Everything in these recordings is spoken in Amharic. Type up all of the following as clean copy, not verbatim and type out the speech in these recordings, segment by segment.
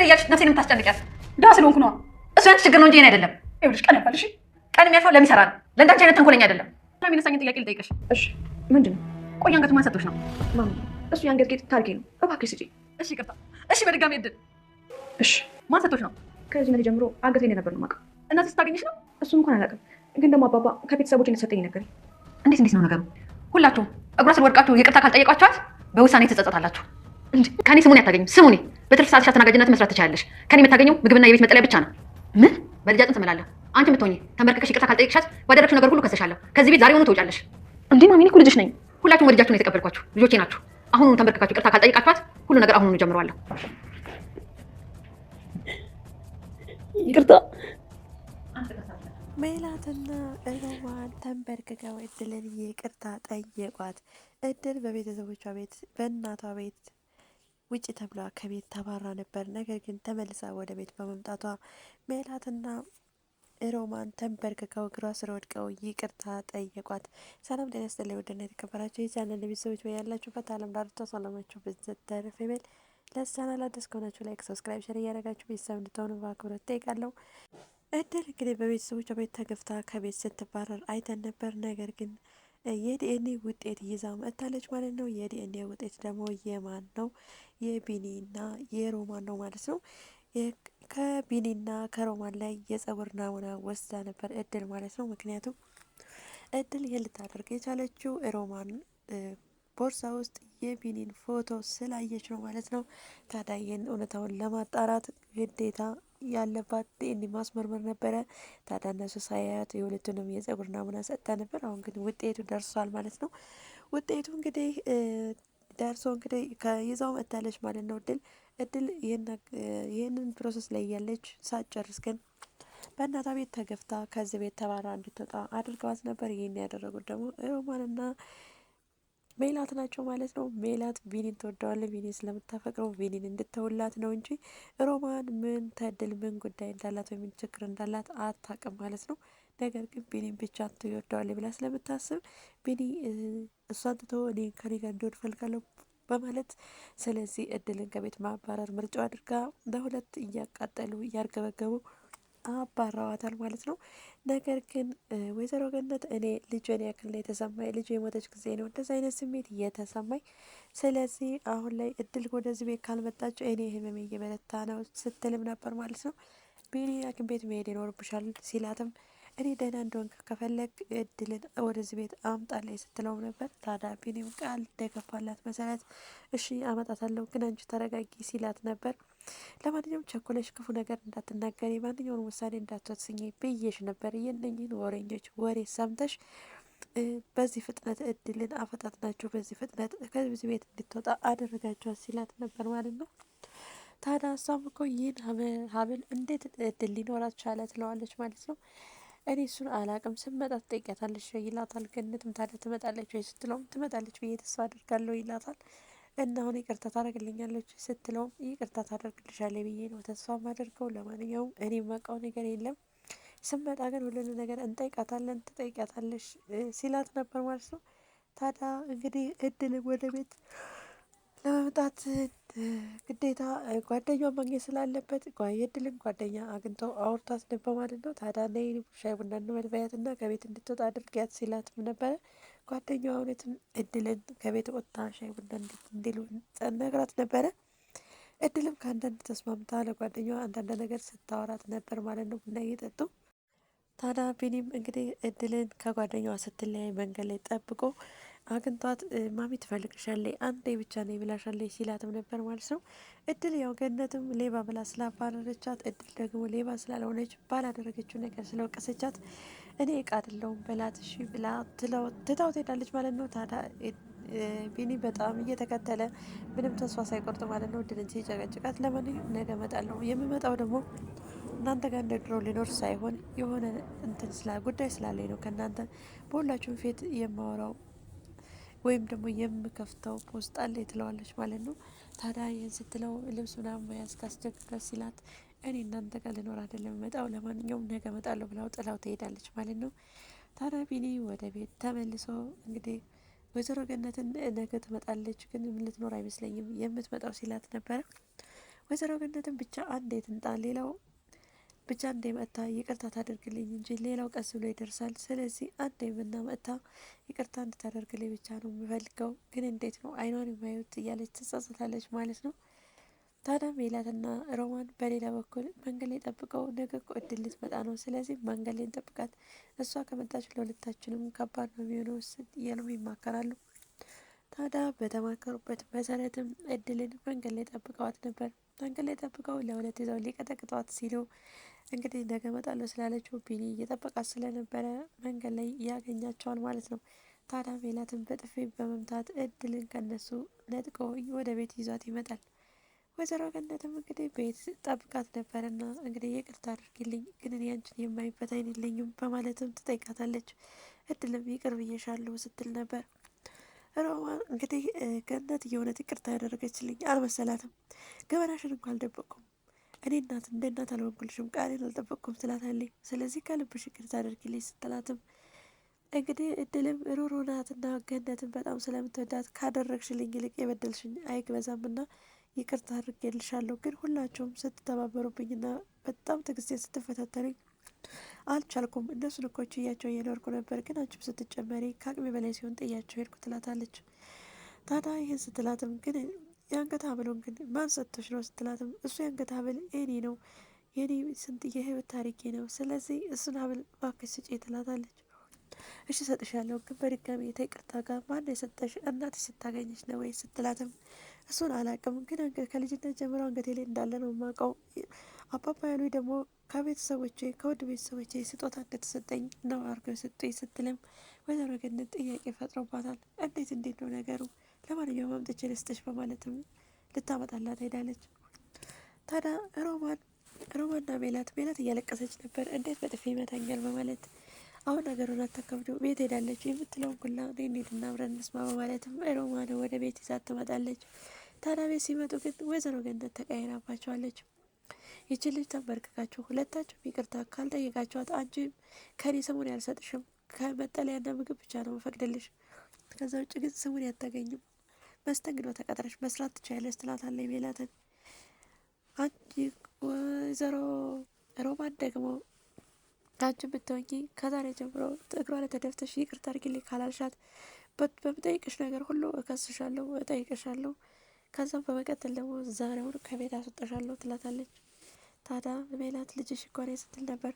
እያልሽ ነፍሴን የምታስጨንቂያት ዳ ስለሆንኩ ነዋ። እሱ ያንቺ ችግር ነው እንጂ እኔ አይደለም። ይኸውልሽ ቀን ያልፋል። እሺ ቀን የሚያልፈው ለሚሰራ ነው። ለእንዳንቺ አይነት ተንኮለኛ አይደለም። የሚነሳኝን ጥያቄ ልጠይቅሽ። እሺ ምንድን ነው? ቆይ አንገቱ ማን ሰጥቶሽ ነው? ማሚ እሱ የአንገት ጌጥ ታሪኬ ነው። እባክሽ ስጪኝ። እሺ ይቅርታ። እሺ በድጋሚ እድል። እሺ ማን ሰጥቶሽ ነው? ከልጅነቴ ጀምሮ አንገቴ እንደነበር ነው የማውቀው። እናትሽ ስታገኝሽ ነው? እሱ እንኳን አላውቅም፣ ግን ደግሞ አባባ ከቤተሰቦች እንደሰጠኝ ነገር። እንዴት ነው ነገሩ? ሁላችሁም እግሯ ስር ወድቃችሁ ይቅርታ ካልጠየቋችኋት በውሳኔ ትጸጸታላችሁ። ከኔ ስሙን አታገኝም። ስሙኔ በትርፍ ሰዓትሽ አስተናጋጅነት መስራት ትችላለሽ። ከኔ የምታገኘው ምግብና የቤት መጠለያ ብቻ ነው። ምን በልጅ አጥንት እምላለሁ። አንቺ የምትሆኚ ተንበርክከሽ ይቅርታ ካልጠየቅሻት ባደረግሽው ነገር ሁሉ ከሰሻለሁ። ከዚህ ቤት ዛሬውኑ ትወጫለሽ። እንዴ ማሚ እኔ እኮ ልጅሽ ነኝ። ሁላችሁም ወልጃችሁ ነው የተቀበልኳችሁ። ልጆቼ ናችሁ። አሁኑኑ ተንበርክካችሁ ይቅርታ ካልጠየቃችኋት ሁሉ ነገር አሁኑኑ ጀምረዋለሁ። ይቅርታ። ሜላትና ሮማን ተንበርክከው እድልን ይቅርታ ጠየቋት። እድል በቤተሰቦቿ ቤት በእናቷ ቤት ውጭ ተብላ ከቤት ተባራ ነበር። ነገር ግን ተመልሳ ወደ ቤት በመምጣቷ ሜላትና ሮማን ተንበርክከው እግሯ ስር ወድቀው ይቅርታ ጠየቋት። ሰላም ጤና ይስጥልኝ ውድና የተከበራችሁ የቻናል ቤተሰቦች ያላችሁበት ዓለም ዳርቻ ሰላማችሁ ብዝት ተረፍ ይበል። ለቻናል አዲስ ከሆናችሁ ላይክ፣ ሰብስክራይብ፣ ሸር እያደረጋችሁ ቤተሰብ እንድትሆኑ በአክብሮት ጠይቃለሁ። እድል እንግዲህ በቤተሰቦቿ ቤት ተገፍታ ከቤት ስትባረር አይተን ነበር። ነገር ግን የዲኤንኤ ውጤት ይዛ መጥታለች ማለት ነው። የዲኤንኤ ውጤት ደግሞ የማን ነው? የቢኒና የሮማን ነው ማለት ነው። ከቢኒና ከሮማን ላይ የጸጉር ናሙና ወስዳ ነበር እድል ማለት ነው። ምክንያቱም እድል ይህን ልታደርግ የቻለችው ሮማን ቦርሳ ውስጥ የቢኒን ፎቶ ስላየች ነው ማለት ነው። ታዲያ ይህን እውነታውን ለማጣራት ግዴታ ያለባት ዲኤንኤ ማስመርመር ነበረ። ታዲያ እነሱ ሳያዩት የሁለቱንም የጸጉር ናሙና ሰጥታ ነበር። አሁን ግን ውጤቱ ደርሷል ማለት ነው። ውጤቱ እንግዲህ ደርሶ እንግዲህ ከይዛው መጥታለች ማለት ነው። እድል ይህንን ፕሮሰስ ላይ ያለች ሳትጨርስ ግን በእናቷ ቤት ተገፍታ ከዚህ ቤት ተባራ እንድትወጣ አድርገዋት ነበር። ይህን ያደረጉት ደግሞ ሮማንና ሜላት ናቸው ማለት ነው። ሜላት ቢኒን ትወደዋለች። ቢኒን ስለምታፈቅረው ቢኒን እንድተውላት ነው እንጂ ሮማን ምን ተድል ምን ጉዳይ እንዳላት ወይም ችግር እንዳላት አታውቅም ማለት ነው። ነገር ግን ቢኒን ብቻ ትወደዋለች ብላ ስለምታስብ ቢኒ እሷን ትቶ እኔ ከኔ ጋር እንዲወድ ፈልጋለሁ በማለት ስለዚህ እድልን ከቤት ማባረር ምርጫው አድርጋ በሁለት እያቃጠሉ እያርገበገቡ አባራዋታል ማለት ነው። ነገር ግን ወይዘሮ ገነት እኔ ልጅን ያክል ነው የተሰማኝ፣ ልጅ የሞተች ጊዜ ነው እንደዚ አይነት ስሜት እየተሰማኝ። ስለዚህ አሁን ላይ እድል ወደዚህ ቤት ካልመጣች እኔ ህመሜ እየበረታ ነው ስትልም ነበር ማለት ነው። ቢኒ ሐኪም ቤት መሄድ ይኖርብሻል ሲላትም እኔ ደህና እንደሆንክ ከፈለግ እድልን ወደዚህ ቤት አምጣልኝ ስትለውም ነበር። ታዲያ ቢኒም ቃል እንደገባላት መሰረት እሺ አመጣታለሁ ግን አንቺ ተረጋጊ ሲላት ነበር። ለማንኛውም ቸኮለሽ ክፉ ነገር እንዳትናገሪ፣ ማንኛውን ውሳኔ እንዳትወስኝ ብዬሽ ነበር። የእነኝህን ወሬኞች ወሬ ሰምተሽ በዚህ ፍጥነት እድልን አፈጣጥናችሁ በዚህ ፍጥነት ከዚህ ቤት እንድትወጣ አደረጋችኋት ሲላት ነበር ማለት ነው። ታዲያ እሷም እኮ ይህን ሀብል እንዴት እድል ሊኖራት ቻለ ትለዋለች ማለት ነው። እኔ እሱን አላቅም ስመጣ ትጠይቂያታለሽ ይላታል። ገነትም ታዲያ ትመጣለች ወይ ስትለውም ትመጣለች ብዬ ተስፋ አድርጋለሁ ይላታል። እና አሁን ይቅርታ ታደርግልኛለች ስትለውም ይቅርታ ታደርግልሻለች ብዬ ነው ተስፋ ማደርገው። ለማንኛውም እኔ የማውቀው ነገር የለም ስመጣ ግን ሁሉንም ነገር እንጠይቃታለን ትጠይቂያታለሽ ሲላት ነበር ማለት ነው። ታዲያ እንግዲህ እድል ወደ ቤት ለመምጣት ግዴታ ጓደኛውን ማግኘት ስላለበት የእድልን ጓደኛ አግኝተው አውርቷት ነበር ማለት ነው። ታዲያ ነይ ሻይ ቡና እንበል እና ከቤት እንድትወጣ አድርጊያት ሲላትም ነበረ። ጓደኛዋ እውነትም እድልን ከቤት ወጥታ ሻይ ቡና እንዲሉ ነግራት ነበረ። እድልም ከአንዳንድ ተስማምታ ለጓደኛዋ አንዳንድ ነገር ስታወራት ነበር ማለት ነው፣ ቡና እየጠጡ። ታዲያ ቢኒም እንግዲህ እድልን ከጓደኛዋ ስትለያይ መንገድ ላይ ጠብቆ አግኝቷት ማሚ ትፈልግሻለች አንዴ ብቻ ነው ብላሻለች ሲላትም ነበር ማለት ነው። እድል ያው ገነትም ሌባ ብላ ስላባረረቻት እድል ደግሞ ሌባ ስላልሆነች ባላደረገችው ነገር ስለወቀሰቻት እኔ እቃ አይደለሁም በላት እሺ ብላ ትታው ትሄዳለች ማለት ነው። ታዲያ ቢኒ በጣም እየተከተለ ምንም ተስፋ ሳይቆርጥ ማለት ነው እድልን ሲጨቀጭቃት፣ ለማንኛውም ነገ እመጣለሁ የምመጣው ደግሞ እናንተ ጋር እንደ ድሮው ሊኖር ሳይሆን የሆነ እንትን ጉዳይ ስላለኝ ነው ከእናንተ በሁላችሁም ፊት የማወራው ወይም ደግሞ የምከፍተው ፖስት አለ ትለዋለች ማለት ነው። ታዲያ ይህን ስትለው ልብስ ምናምን መያዝ ካስቸገረ ሲላት እኔ እናንተ ጋር ልኖር አይደለም እመጣው፣ ለማንኛውም ነገ እመጣለሁ ብላው ጥላው ትሄዳለች ማለት ነው። ታዲያ ቢኒ ወደ ቤት ተመልሶ እንግዲህ ወይዘሮ ገነትን ነገ ትመጣለች ግን ልትኖር አይመስለኝም የምትመጣው ሲላት ነበረ። ወይዘሮ ገነትም ብቻ አንዴ ትምጣ፣ ሌላው ብቻ አንዴ መጥታ ይቅርታ ታደርግልኝ እንጂ ሌላው ቀስ ብሎ ይደርሳል። ስለዚህ አንዴ ምና መጥታ ይቅርታ እንድታደርግልኝ ብቻ ነው የምፈልገው። ግን እንዴት ነው አይኗን የማዩት እያለች ትጸጸታለች ማለት ነው። ታዲያ ሜላትና ሮማን በሌላ በኩል መንገድ ላይ ጠብቀው ነገ እኮ እድል ልትመጣ ነው፣ ስለዚህ መንገድ ላይ እንጠብቃት፣ እሷ ከመጣች ለሁለታችንም ከባድ ነው የሚሆነው እያሉ ይማከራሉ። ታዲያ በተማከሩበት መሰረትም እድልን መንገድ ላይ ጠብቀዋት ነበር። መንገድ ላይ ጠብቀው ለሁለት ይዘው ሊቀጠቅጧት ሲሉ እንግዲህ ነገ እመጣለሁ ስላለችው ቢኒ እየጠበቃት ስለነበረ መንገድ ላይ ያገኛቸዋል ማለት ነው። ታዲያ ሜላትን በጥፊ በመምታት እድልን ከነሱ ነጥቆ ወደ ቤት ይዟት ይመጣል። ወይዘሮ ገነትም እንግዲህ ቤት ጠብቃት ነበርና እንግዲህ ይቅርታ አድርጊልኝ፣ ግን እኔ አንቺን የማይበት አይን የለኝም በማለትም ትጠይቃታለች። እድልም ይቅር ብዬሻለሁ ስትል ነበር። ሮማን እንግዲህ ገነት የእውነት ይቅርታ ያደረገችልኝ አልመሰላትም። ገበናሽን እንኳ አልደበቅኩም፣ እኔ እናት እንደ እናት አልሆንኩልሽም፣ ቃሌን አልጠበቅኩም ትላታለች። ስለዚህ ከልብሽ ይቅርታ አድርጊልኝ ስትላትም እንግዲህ እድልም ሩሩ ናትና ገነትን በጣም ስለምትወዳት ካደረግሽልኝ ይልቅ የበደልሽኝ አይግበዛምና ይቅርታ አድርጌልሻለሁ፣ ግን ሁላቸውም ስትተባበሩብኝና በጣም ትዕግስቴን ስትፈታተኑኝ አልቻልኩም። እነሱን እኮ ችያቸው እየኖርኩ ነበር፣ ግን አንቺም ስትጨመሪ ከአቅሜ በላይ ሲሆን ጥያቸው ሄድኩ ትላታለች። ታዲያ ይህን ስትላትም ግን የአንገት ሐብሉን ግን ማን ሰጥቶሽ ነው ስትላትም እሱ የአንገት ሐብል የኔ ነው፣ የኔ ስንት የህይወት ታሪኬ ነው፣ ስለዚህ እሱን ሐብል እባክሽ ስጪ ትላታለች። እሺ ሰጥሻለሁ፣ ግን በድጋሚ ከይቅርታ ጋር ማን የሰጠሽ እናትሽ ስታገኘች ነው ወይ ስትላትም እሱን አላውቅም፣ ግን ከልጅነት ጀምሮ አንገቴ ላይ እንዳለ ነው የማውቀው። አባባ ያሉኝ ደግሞ ከቤተሰቦቼ ከውድ ቤተሰቦቼ ስጦታ እንደተሰጠኝ ነው አድርገው የሰጡኝ ስትልም ወይዘሮ ገነት ጥያቄ ፈጥሮባታል። እንዴት ነው ነገሩ? ለማንኛውም አምጥቼ ልስጥሽ በማለትም ልታመጣላት ሄዳለች። ታዲያ ሮማንና ሜላት እያለቀሰች ነበር። እንዴት በጥፊ ይመታኛል በማለት አሁን ነገሩን አታከብዱ፣ ቤት ሄዳለች የምትለውን ኩላ እንሂድና አብረን እንስማ በማለትም ሮማን ወደ ቤት ይዛት ትመጣለች። ታዲያ ቤት ሲመጡ ግን ወይዘሮ ገነት ተቀይራባቸዋለች። ይቺ ልጅ ተንበርክካችሁ ሁለታችሁ ይቅርታ ካልጠየቃችኋት አንቺም ከኔ ስሙን ያልሰጥሽም፣ ከመጠለያና ምግብ ብቻ ነው መፈቅድልሽ፣ ከዛ ውጭ ግን ስሙን ያታገኝም፣ መስተንግዶ ተቀጥረሽ መስራት ትችያለሽ ትላታለች ሜላትን። አንቺ ወይዘሮ ሮማን ደግሞ አንቺ ብትሆኚ ከዛሬ ጀምሮ እግሯ ላይ ተደፍተሽ ይቅርታ አድርጊልኝ ካላልሻት በምጠይቅሽ ነገር ሁሉ እከስሻለሁ፣ እጠይቅሻለሁ፣ ከዛም በመቀጠል ደግሞ ዛሬውን ከቤት አስወጣሻለሁ ትላታለች። ታዲያ ሜላት ልጅሽ እኮ ነኝ ስትል ነበር።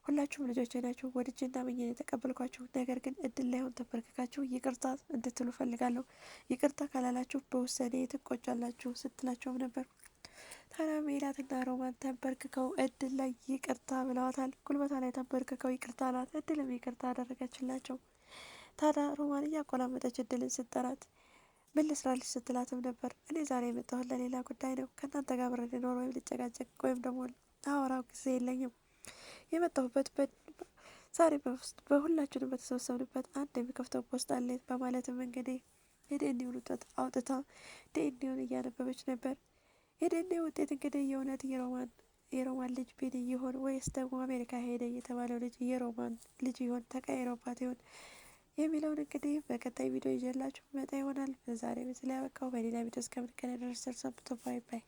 ሁላችሁም ልጆች ናችሁ፣ ወድጄና አምኜ የተቀበልኳችሁ፣ ነገር ግን እድል ላይሆን ተንበርክካችሁ ይቅርታ እንድትሉ ፈልጋለሁ፣ ይቅርታ ካላላችሁ በውሳኔ ትቆጫላችሁ ስትላቸውም ነበር። ታዲያ ሜላትና ሮማን ተንበርክከው እድል ላይ ይቅርታ ብለዋታል። ጉልበቷ ላይ ተንበርክከው ይቅርታ አላት። እድልም ይቅርታ አደረገችላቸው። ታዲያ ሮማን እያቆላመጠች እድልን ስትጠራት ምን ልስራልሽ ስትላትም ነበር። እኔ ዛሬ የመጣሁት ለሌላ ጉዳይ ነው፣ ከእናንተ ጋር አብሬ ልኖር ወይም ልጨቃጨቅ ወይም ደግሞ አወራው ጊዜ የለኝም። የመጣሁበት ዛሬ በሁላችንም በተሰበሰብንበት አንድ የሚከፍተው ፖስታ አለኝ በማለትም እንግዲህ የዲኤንኤውን ውጤት አውጥታ ዲኤንኤውን እያነበበች ነበር። የዲኤንኤ ውጤት እንግዲህ የእውነት የሮማን ልጅ ቢኒ ይሆን ወይስ ደግሞ አሜሪካ ሄደ የተባለው ልጅ የሮማን ልጅ ይሆን ተቀይሮባት ይሆን የሚለውን እንግዲህ በቀጣይ ቪዲዮ ይዤላችሁ መጣ ይሆናል። በዛሬ ምስል ያበቃው። በሌላ ቪዲዮ እስከምንገናኝ ድረስ ሰብሰብ ባይ ባይ።